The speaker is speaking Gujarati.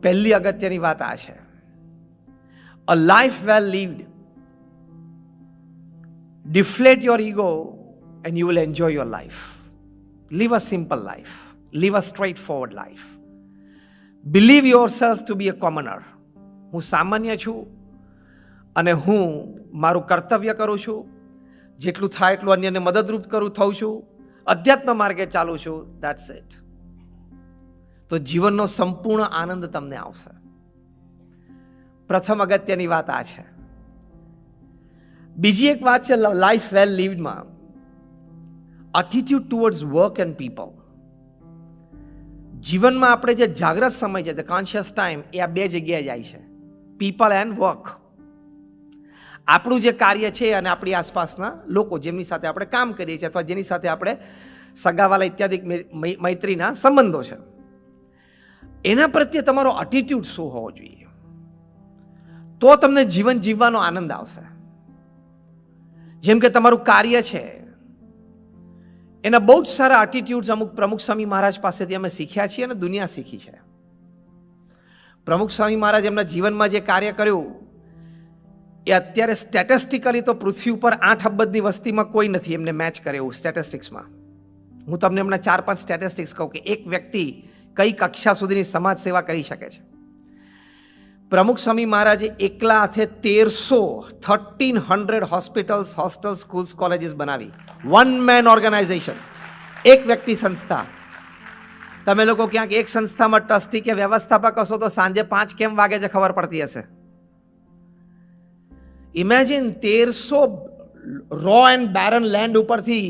પહેલી અગત્યની વાત આ છે, a life well lived deflate your ego and you will enjoy your life. Live a simple life. Live a straightforward life. Believe yourself to be a commoner. હું સામાન્ય છું અને હું મારું કર્તવ્ય કરું છું, જેટલું થાય એટલું અન્યને મદદરૂપ થઉં છું, અધ્યાત્મ માર્ગે ચાલું છું. That's it. તો જીવનનો સંપૂર્ણ આનંદ તમને આવશે. પ્રથમ અગત્યની વાત આ છે. બીજી એક વાત છે લાઈફ વેલ લીવડમાં, attitude towards work and people. જીવનમાં આપણે જે જાગ્રત સમય છે, ધ કોન્શિયસ ટાઈમ, એ આ બે જગ્યાએ જાય છે, પીપલ એન્ડ વર્ક. આપણું જે કાર્ય છે અને આપણી આસપાસના લોકો જેમની સાથે આપણે કામ કરીએ છીએ અથવા જેની સાથે આપણે સગાવાલા ઇત્યાદિ મૈત્રીના સંબંધો છે, એના પ્રત્યે તમારો એટીટ્યુડ શું હોવો જોઈએ, તો તમને જીવન જીવવાનો આનંદ આવશે. જેમ કે તમારું કાર્ય છે, એના બહુ જ સારા એટીટ્યુડ્સ અમુક પ્રમુખ સ્વામી મહારાજ પાસેથી અમે શીખ્યા છીએ અને દુનિયા શીખી છે. પ્રમુખ સ્વામી મહારાજ એમના જીવનમાં જે કાર્ય કર્યું એ અત્યારે સ્ટેટિસ્ટિકલી તો પૃથ્વી ઉપર 8 અબજની વસ્તીમાં કોઈ નથી એમને મેચ કરે એવું સ્ટેટિસ્ટિક્સમાં. હું તમને હમણાં 4-5 સ્ટેટિસ્ટિક્સ કહું કે એક વ્યક્તિ કઈ કક્ષા સુધીની સમાજ સેવા કરી શકે છે. પ્રમુખ સ્વામી મહારાજે એકલા હાથે 1300 હોસ્પિટલ્સ, હોસ્ટેલ, સ્કૂલ્સ, કોલેજીસ બનાવી. વન મેન ઓર્ગેનાઇઝેશન, એક વ્યક્તિ સંસ્થા. તમે લોકો ક્યાંક એક સંસ્થામાં ટ્રસ્ટી કે વ્યવસ્થાપક હશો તો સાંજે 5 કેમ વાગે છે ખબર પડતી હશે. ઇમેજિન 1300 રો એન્ડ બેરન લેન્ડ ઉપરથી